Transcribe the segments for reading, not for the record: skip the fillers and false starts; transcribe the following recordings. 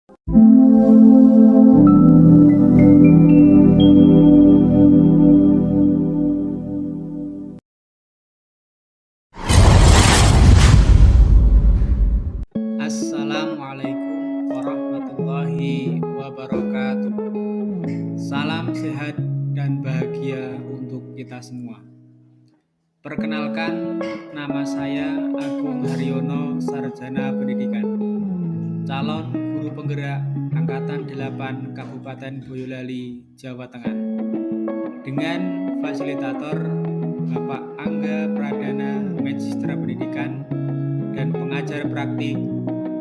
Assalamualaikum warahmatullahi wabarakatuh. Salam sehat dan bahagia untuk kita semua. Perkenalkan, nama saya Agung Haryono, Sarjana Pendidikan, calon guru penggerak Angkatan 8 Kabupaten Boyolali, Jawa Tengah. Dengan fasilitator Bapak Angga Pradana, Magister Pendidikan, dan pengajar praktik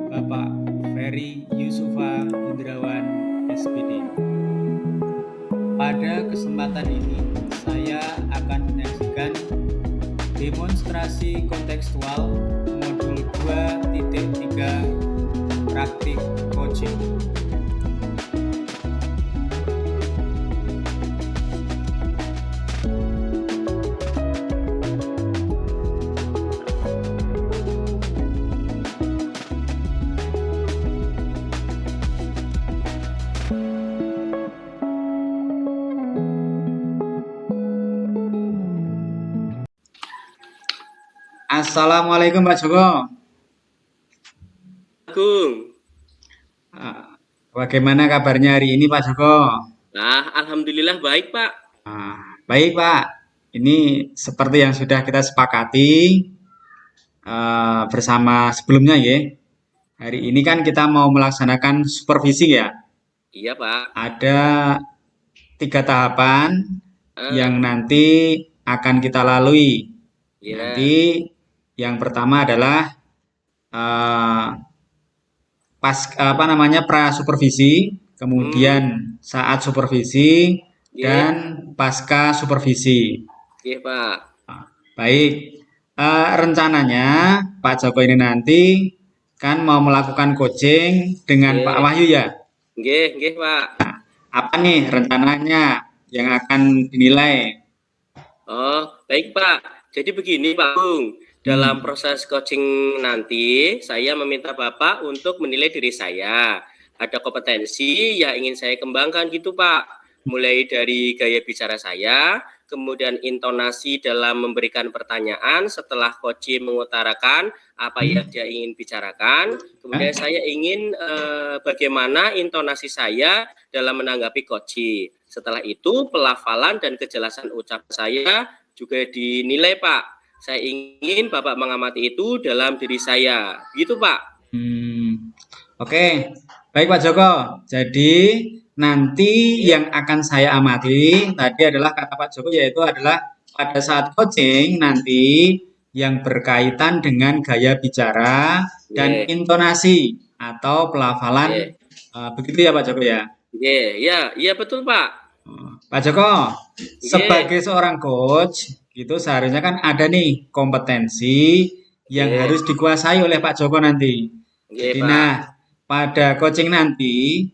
Bapak Ferry Yusufa Indrawan, SPD. Pada kesempatan ini, saya akan menyajikan demonstrasi kontekstual modul 2.3 praktik coaching. Assalamualaikum Pak Joko. Agung. Bagaimana kabarnya hari ini Pak Joko? Nah, alhamdulillah baik, Pak. Baik Pak, ini seperti yang sudah kita sepakati bersama sebelumnya ya. Hari ini kan kita mau melaksanakan supervisi ya. Iya, Pak. Ada 3 tahapan yang nanti akan kita lalui. Iya. Nanti yang pertama adalah pra supervisi, kemudian saat supervisi, dan pasca supervisi. Iya, Pak. Baik, rencananya Pak Joko ini nanti kan mau melakukan coaching dengan Pak Wahyu ya. Nggih, Pak. Apa nih rencananya yang akan dinilai? Oh, baik, Pak. Jadi begini, Pak Agung. Dalam proses coaching nanti, saya meminta Bapak untuk menilai diri saya. Ada kompetensi yang ingin saya kembangkan gitu, Pak. Mulai dari gaya bicara saya, kemudian intonasi dalam memberikan pertanyaan setelah coach mengutarakan apa yang dia ingin bicarakan. Kemudian saya ingin bagaimana intonasi saya dalam menanggapi coach. Setelah itu pelafalan dan kejelasan ucapan saya juga dinilai, Pak. Saya ingin Bapak mengamati itu dalam diri saya. Gitu, Pak. Oke. Baik Pak Joko. Jadi nanti yang akan saya amati tadi adalah kata Pak Joko, yaitu adalah pada saat coaching nanti yang berkaitan dengan gaya bicara dan intonasi atau pelafalan. Begitu ya Pak Joko ya? Iya betul Pak. Pak Joko, sebagai seorang coach, itu seharusnya kan ada nih kompetensi yang harus dikuasai oleh Pak Joko nanti. Jadi nah, pada coaching nanti,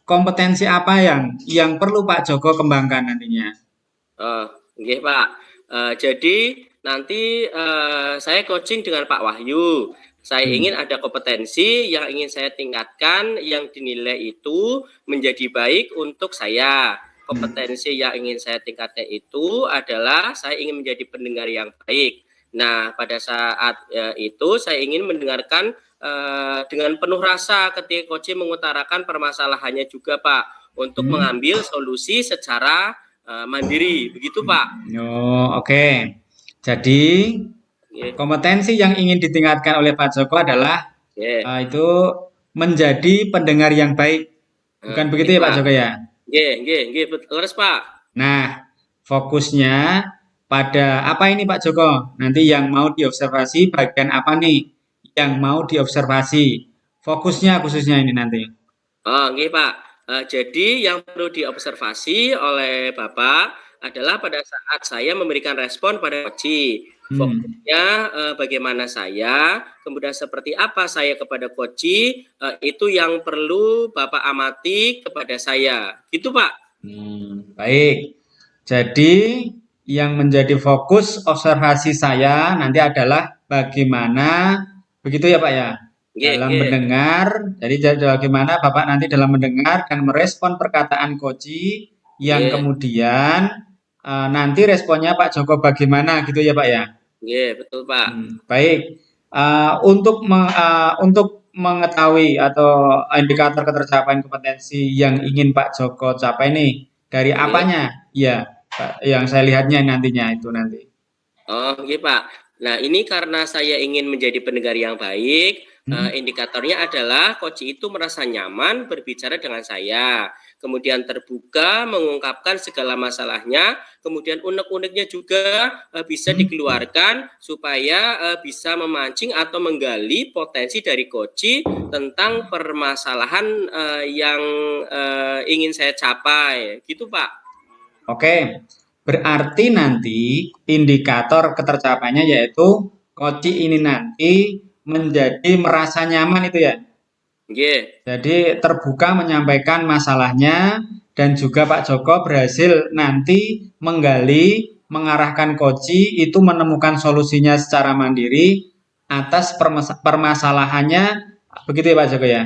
kompetensi apa yang perlu Pak Joko kembangkan nantinya? Nggih Pak. Jadi nanti saya coaching dengan Pak Wahyu. Saya ingin ada kompetensi yang ingin saya tingkatkan, yang dinilai itu menjadi baik untuk saya. Kompetensi yang ingin saya tingkatkan itu adalah saya ingin menjadi pendengar yang baik. Nah, pada saat itu saya ingin mendengarkan dengan penuh rasa ketika coach mengutarakan permasalahannya juga, Pak, untuk mengambil solusi secara mandiri. Begitu, Pak. Oke. Jadi kompetensi yang ingin ditingkatkan oleh Pak Joko adalah itu menjadi pendengar yang baik. Bukan begitu ya Pak Joko ya? Nggih, betul Pak. Nah, fokusnya pada apa ini Pak Joko? Nanti yang mau diobservasi bagian apa nih? Yang mau diobservasi. Fokusnya khususnya ini nanti. Nggih Pak. Jadi yang perlu diobservasi oleh Bapak adalah pada saat saya memberikan respon pada coach. Fokusnya bagaimana saya, kemudian seperti apa saya kepada coach, itu yang perlu Bapak amati kepada saya. Gitu Pak. Baik. Jadi yang menjadi fokus observasi saya nanti adalah bagaimana, begitu ya Pak ya? Nggih, dalam nggih. mendengar. Jadi bagaimana Bapak nanti dalam mendengar dan merespon perkataan Koji yang Nggih, kemudian nanti responnya Pak Joko bagaimana gitu ya Pak ya. nggih, betul, Pak. Baik. Untuk mengetahui atau indikator ketercapaian kompetensi yang ingin Pak Joko capai nih, dari Nggih. apanya? Ya, Pak, yang saya lihatnya nantinya itu nanti. Oh, nggih, Pak. Nah, ini karena saya ingin menjadi pendengar yang baik, Hmm? indikatornya adalah Koji itu merasa nyaman berbicara dengan saya, kemudian terbuka mengungkapkan segala masalahnya, kemudian unek-uneknya juga bisa Hmm? dikeluarkan supaya bisa memancing atau menggali potensi dari Koji tentang permasalahan yang ingin saya capai, gitu, Pak. Oke, berarti nanti indikator ketercapaiannya yaitu Koci ini nanti menjadi merasa nyaman itu ya. Nggih. Jadi terbuka menyampaikan masalahnya dan juga Pak Joko berhasil nanti menggali, mengarahkan Koci itu menemukan solusinya secara mandiri atas permasalahannya. Begitu ya Pak Joko ya.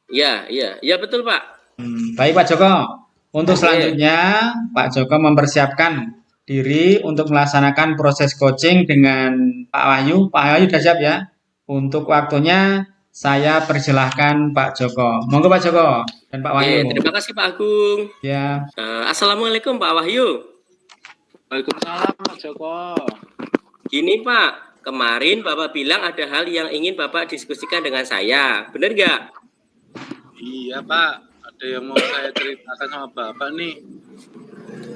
Iya, iya, iya betul, Pak. Baik Pak Joko, untuk Nggih. selanjutnya Pak Joko mempersiapkan diri untuk melaksanakan proses coaching dengan Pak Wahyu. Pak Wahyu sudah siap ya? Untuk waktunya saya persilahkan Pak Joko. Monggo Pak Joko dan Pak Oke, Wahyu. terima kasih Pak Agung. Ya, Assalamualaikum Pak Wahyu. Waalaikumsalam Mas Joko. Gini Pak, kemarin Bapak bilang ada hal yang ingin Bapak diskusikan dengan saya. Benar nggak? Iya Pak, ada yang mau saya ceritakan sama Bapak nih.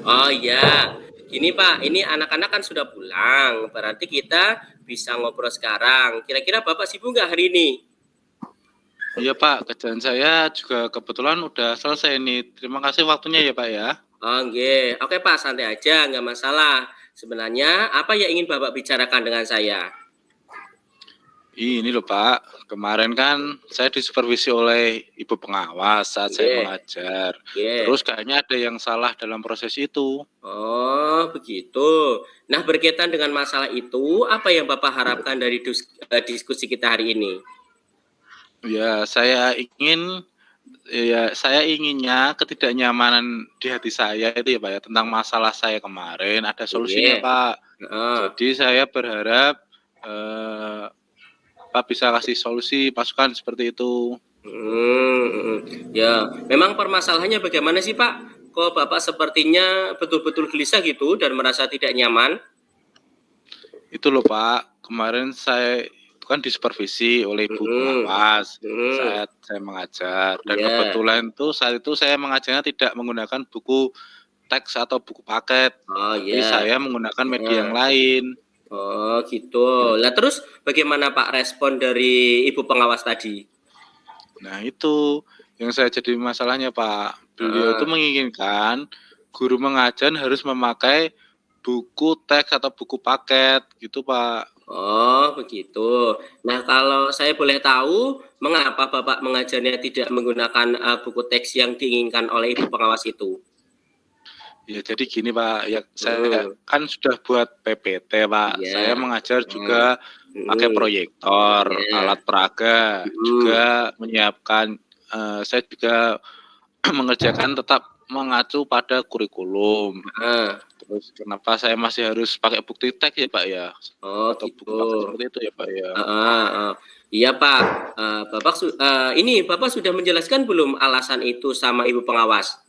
Oh iya. Gini Pak, ini anak-anak kan sudah pulang. Berarti kita bisa ngobrol sekarang. Kira-kira Bapak sibuk nggak hari ini? Iya Pak, kerjaan saya juga kebetulan udah selesai nih. Terima kasih waktunya ya Pak ya. Oh, nggih. Oke Pak, santai aja, nggak masalah. Sebenarnya apa yang ingin Bapak bicarakan dengan saya? Ini loh Pak, kemarin kan saya disupervisi oleh ibu pengawas saat saya Nggih, mengajar. nggih. Terus kayaknya ada yang salah dalam proses itu. Oh, begitu. Nah, berkaitan dengan masalah itu, apa yang Bapak harapkan dari diskusi kita hari ini? Ya, saya inginnya ketidaknyamanan di hati saya itu ya Pak ya tentang masalah saya kemarin ada solusinya Nggih. Pak. Heeh. Jadi saya berharap eh, Pak bisa kasih solusi masukan seperti itu. Ya, memang permasalahannya bagaimana sih, Pak? Kok Bapak sepertinya betul-betul gelisah gitu dan merasa tidak nyaman? Itu loh Pak, kemarin saya itu kan disupervisi oleh ibu Mhm. pengawas Mhm. saat saya mengajar dan Iya. kebetulan tuh saat itu saya mengajarnya tidak menggunakan buku teks atau buku paket, Oh, tapi iya. saya menggunakan media Heeh. yang lain. Oh, gitu. Lah terus bagaimana Pak respon dari ibu pengawas tadi? Nah, itu yang saya jadi masalahnya, Pak. Beliau itu Heeh. menginginkan guru mengajar harus memakai buku teks atau buku paket, gitu, Pak. Oh, begitu. Nah, kalau saya boleh tahu, mengapa Bapak mengajarnya tidak menggunakan buku teks yang diinginkan oleh ibu pengawas itu? Ya, jadi gini, Pak. Ya, saya Hmm, kan sudah buat PPT, Pak. Saya iya. mengajar Hmm, juga pakai hmm, proyektor, iya. alat peraga, Hmm, juga menyiapkan. Saya juga mengerjakan tetap mengacu pada kurikulum. heeh. Terus kenapa saya masih harus pakai bukti teks ya, Pak, ya? Oh, Atau buku gitu. paket seperti itu ya, Pak, ya? Heeh, heeh. Iya, Pak. Ini Bapak sudah menjelaskan belum alasan itu sama ibu pengawas?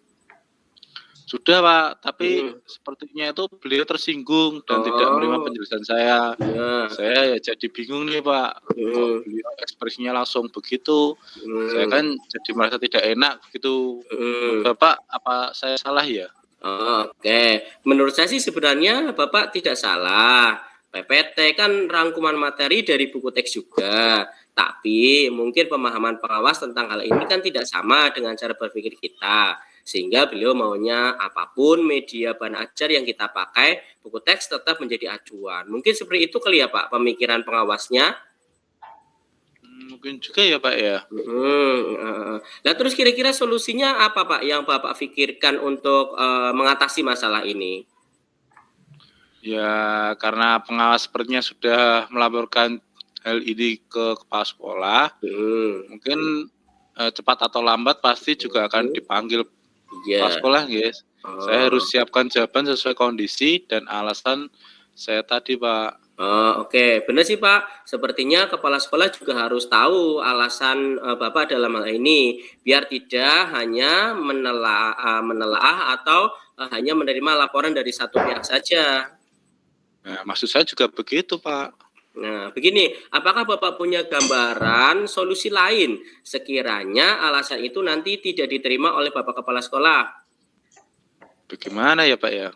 Sudah, Pak, tapi Hmm. sepertinya itu beliau tersinggung dan tidak menerima Oh, penjelasan saya. iya. Saya ya jadi bingung nih, Pak, kok Hmm, beliau ekspresinya langsung begitu. Saya hmm, kan jadi merasa tidak enak begitu. Menurut hmm. Bapak, apa saya salah ya? Oh, oke. Menurut saya sih sebenarnya Bapak tidak salah. PPT kan rangkuman materi dari buku teks juga. Tapi mungkin pemahaman pengawas tentang hal ini kan tidak sama dengan cara berpikir kita. Sehingga beliau maunya apapun media bahan ajar yang kita pakai, buku teks tetap menjadi acuan. Mungkin seperti itu kali ya Pak pemikiran pengawasnya. Mungkin juga ya, Pak, ya. Nah terus kira-kira solusinya apa Pak yang Bapak pikirkan untuk mengatasi masalah ini? Ya, karena pengawas sepertinya sudah melaporkan hal ini ke kepala sekolah, Hmm. mungkin cepat atau lambat pasti juga akan dipanggil kepala Iya. sekolah, guys. Saya harus Oh. siapkan jawaban sesuai kondisi dan alasan saya tadi, Pak. Oh, oke. Benar sih, Pak. Sepertinya kepala sekolah juga harus tahu alasan Bapak dalam hal ini, biar tidak hanya menelaah atau hanya menerima laporan dari satu pihak saja. Nah, maksud saya juga begitu, Pak. Nah, begini, apakah Bapak punya gambaran solusi lain sekiranya alasan itu nanti tidak diterima oleh Bapak Kepala Sekolah? Bagaimana ya, Pak ya?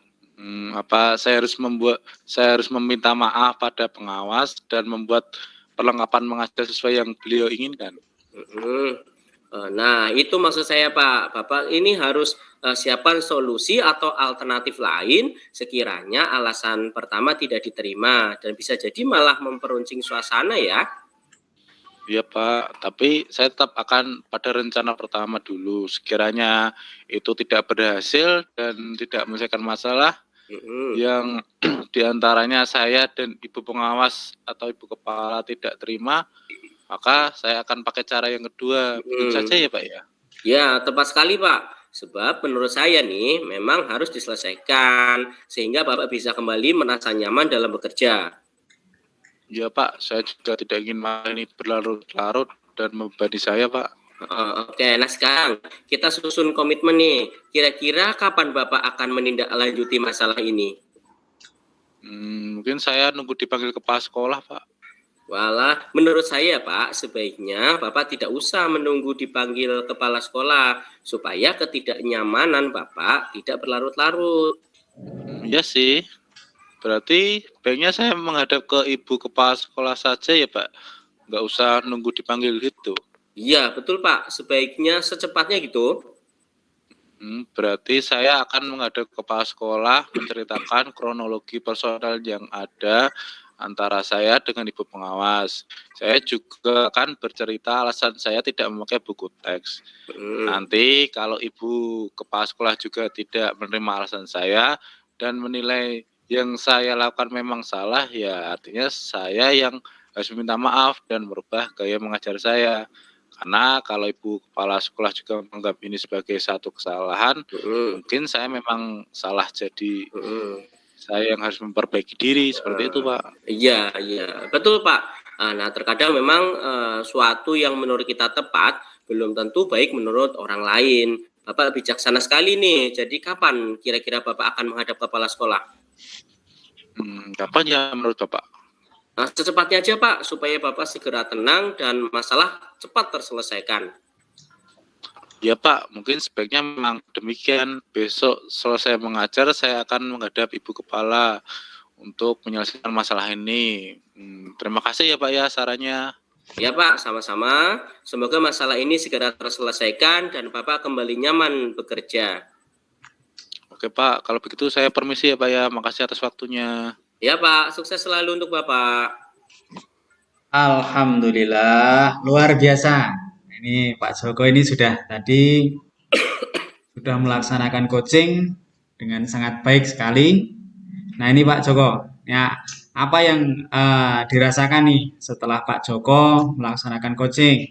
Apa saya harus meminta maaf pada pengawas dan membuat perlengkapan mengajar sesuai yang beliau inginkan? Mhm. Nah, itu maksud saya, Pak. Bapak ini harus siapkan solusi atau alternatif lain sekiranya alasan pertama tidak diterima dan bisa jadi malah memperuncing suasana ya. Iya, Pak, tapi saya tetap akan pada rencana pertama dulu. Sekiranya itu tidak berhasil dan tidak menyelesaikan masalah Mhm. yang diantaranya saya dan ibu pengawas atau ibu kepala tidak terima, maka saya akan pakai cara yang kedua. Begitu saja ya, Pak ya? Ya, tepat sekali, Pak. Sebab menurut saya nih memang harus diselesaikan sehingga Bapak bisa kembali merasa nyaman dalam bekerja. Iya, Pak, saya juga tidak ingin malah ini berlarut-larut dan membebani saya, Pak. Oke, nah sekarang kita susun komitmen nih. Kira-kira kapan Bapak akan menindaklanjuti masalah ini? Mungkin saya nunggu dipanggil kepala sekolah, Pak. Walah, menurut saya Pak, sebaiknya Bapak tidak usah menunggu dipanggil kepala sekolah supaya ketidaknyamanan Bapak tidak berlarut-larut. Iya sih. Berarti baiknya saya menghadap ke ibu kepala sekolah saja ya, Pak. Nggak usah nunggu dipanggil gitu. Iya, betul Pak. Sebaiknya secepatnya gitu. Berarti saya akan menghadap ke kepala sekolah menceritakan kronologi personal yang ada antara saya dengan ibu pengawas. Saya juga akan bercerita alasan saya tidak memakai buku teks. Nanti kalau ibu kepala sekolah juga tidak menerima alasan saya dan menilai yang saya lakukan memang salah, ya artinya saya yang harus meminta maaf dan merubah gaya mengajar saya. Karena kalau ibu kepala sekolah juga menganggap ini sebagai satu kesalahan, mungkin saya memang salah, jadi saya yang harus memperbaiki diri, seperti itu, Pak. Iya, iya, betul Pak. Nah, terkadang memang suatu yang menurut kita tepat belum tentu baik menurut orang lain. Bapak bijaksana sekali nih. Jadi kapan kira-kira Bapak akan menghadap kepala sekolah? Kapan ya menurut Bapak? Nah, secepatnya aja Pak, supaya Bapak segera tenang dan masalah cepat terselesaikan. Ya Pak, mungkin sebaiknya memang demikian. Besok selesai mengajar, saya akan menghadap Ibu Kepala untuk menyelesaikan masalah ini. Terima kasih ya Pak ya sarannya. Ya Pak, sama-sama. Semoga masalah ini segera terselesaikan dan Bapak kembali nyaman bekerja. Oke Pak, kalau begitu saya permisi ya Pak ya. Makasih atas waktunya. Ya Pak, sukses selalu untuk Bapak. Alhamdulillah, luar biasa. Ini Pak Joko ini sudah tadi sudah melaksanakan coaching dengan sangat baik sekali. Nah ini Pak Joko, ya apa yang dirasakan nih setelah Pak Joko melaksanakan coaching?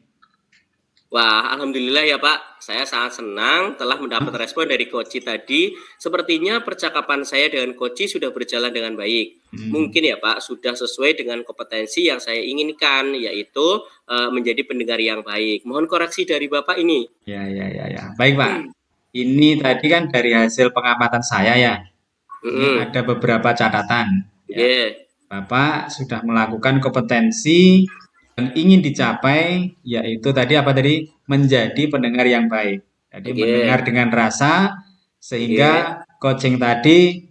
Wah, alhamdulillah ya Pak. Saya sangat senang telah mendapat respon dari Koci tadi. Sepertinya percakapan saya dengan Koci sudah berjalan dengan baik. Mungkin ya Pak, sudah sesuai dengan kompetensi yang saya inginkan, yaitu menjadi pendengar yang baik. Mohon koreksi dari Bapak ini. Ya. Baik Pak. Ini tadi kan dari hasil pengamatan saya ya. Ini ada beberapa catatan. Ya. Yeah. Bapak sudah melakukan kompetensi yang ingin dicapai, yaitu tadi apa tadi? Menjadi pendengar yang baik. Jadi mendengar dengan rasa, sehingga coaching tadi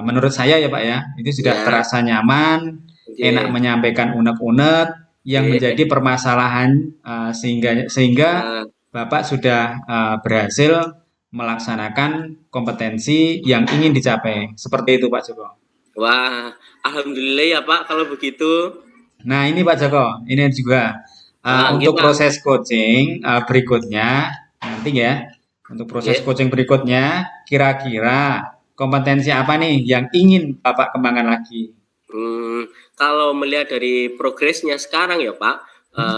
menurut saya ya Pak ya, itu sudah terasa nyaman, enak menyampaikan unek-unek, yang menjadi permasalahan sehingga Bapak sudah berhasil melaksanakan kompetensi yang ingin dicapai. Seperti itu Pak Joko. Wah, alhamdulillah ya Pak kalau begitu. Nah ini Pak Joko, ini juga untuk proses coaching berikutnya nanti ya. Untuk proses coaching berikutnya, kira-kira kompetensi apa nih yang ingin Bapak kembangkan lagi? kalau melihat dari progresnya sekarang ya Pak,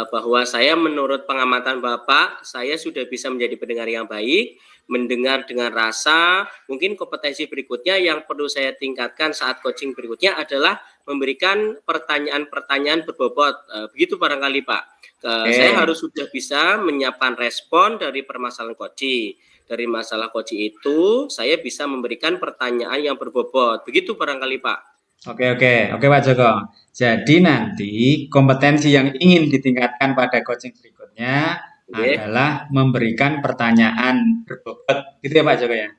bahwa saya menurut pengamatan Bapak, saya sudah bisa menjadi pendengar yang baik, mendengar dengan rasa. Mungkin kompetensi berikutnya yang perlu saya tingkatkan saat coaching berikutnya adalah memberikan pertanyaan-pertanyaan berbobot. Begitu barangkali Pak. Saya harus sudah bisa menyiapkan respon dari permasalahan coaching. Dari masalah coaching itu, saya bisa memberikan pertanyaan yang berbobot. Begitu barangkali Pak. Oke Pak Joko. Jadi nanti kompetensi yang ingin ditingkatkan pada coaching berikutnya Oke. adalah memberikan pertanyaan berbobot, gitu ya Pak Joko ya?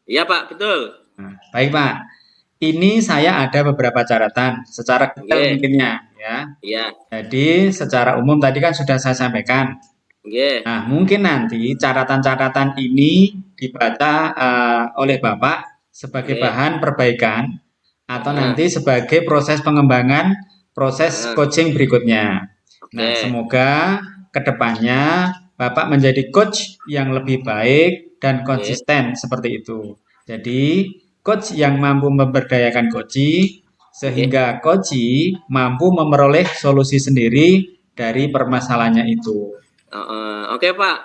Iya Pak, betul. Nah, baik Pak. Ini saya ada beberapa catatan secara detail Oke. mungkinnya ya. Iya. Jadi secara umum tadi kan sudah saya sampaikan. Oke. Nah, mungkin nanti catatan-catatan ini dibaca oleh Bapak sebagai Oke. bahan perbaikan atau Nah, nanti sebagai proses pengembangan proses nah, coaching berikutnya. Nah, oke. semoga kedepannya Bapak menjadi coach yang lebih baik dan Oke. konsisten seperti itu. Jadi, coach yang mampu memberdayakan coaching sehingga coaching mampu memperoleh solusi sendiri dari permasalahannya itu. Oke Pak,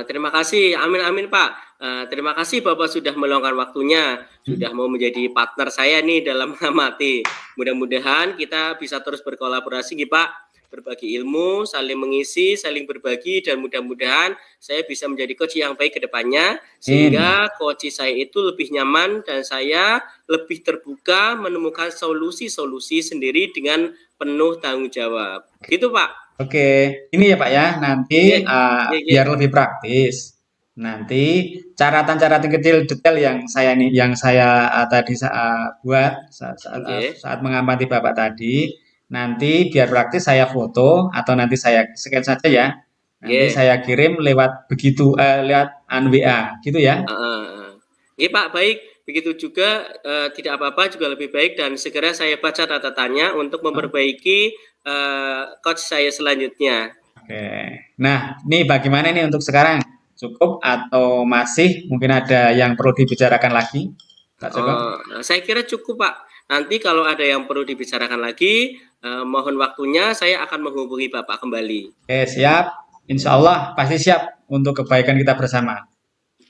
terima kasih. Amin amin Pak. Terima kasih Bapak sudah meluangkan waktunya, sudah mau menjadi partner saya nih dalam mengamati. Mudah-mudahan kita bisa terus berkolaborasi nih Pak, berbagi ilmu, saling mengisi, saling berbagi, dan mudah-mudahan saya bisa menjadi coach yang baik ke depannya, sehingga coach saya itu lebih nyaman dan saya lebih terbuka menemukan solusi-solusi sendiri dengan penuh tanggung jawab. Gitu Pak. Oke, ini ya Pak ya, nanti Oke, oke. biar lebih praktis. Nanti catatan-catatan kecil detail yang saya tadi buat Oke. saat mengamati Bapak tadi, nanti biar praktis saya foto atau nanti saya scan saja ya. Nanti Oke. saya kirim lewat lewat WA gitu ya. Heeh. Iya Pak, baik. Begitu juga tidak apa-apa juga lebih baik dan segera saya baca catatannya untuk memperbaiki coach saya selanjutnya. Oke. Nah, ini bagaimana nih untuk sekarang? Cukup atau masih mungkin ada yang perlu dibicarakan lagi, Pak Joko? Saya kira cukup Pak. Nanti kalau ada yang perlu dibicarakan lagi, mohon waktunya saya akan menghubungi Bapak kembali. Oke, siap. Insya Allah pasti siap untuk kebaikan kita bersama.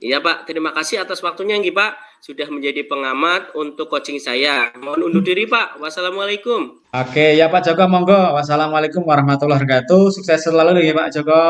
Iya Pak, terima kasih atas waktunya Nggih Pak, sudah menjadi pengamat untuk coaching saya. Mohon undur diri Pak. Wassalamualaikum. Oke, ya Pak Joko, monggo. Wassalamualaikum warahmatullahi wabarakatuh. Sukses selalu ya Pak Joko.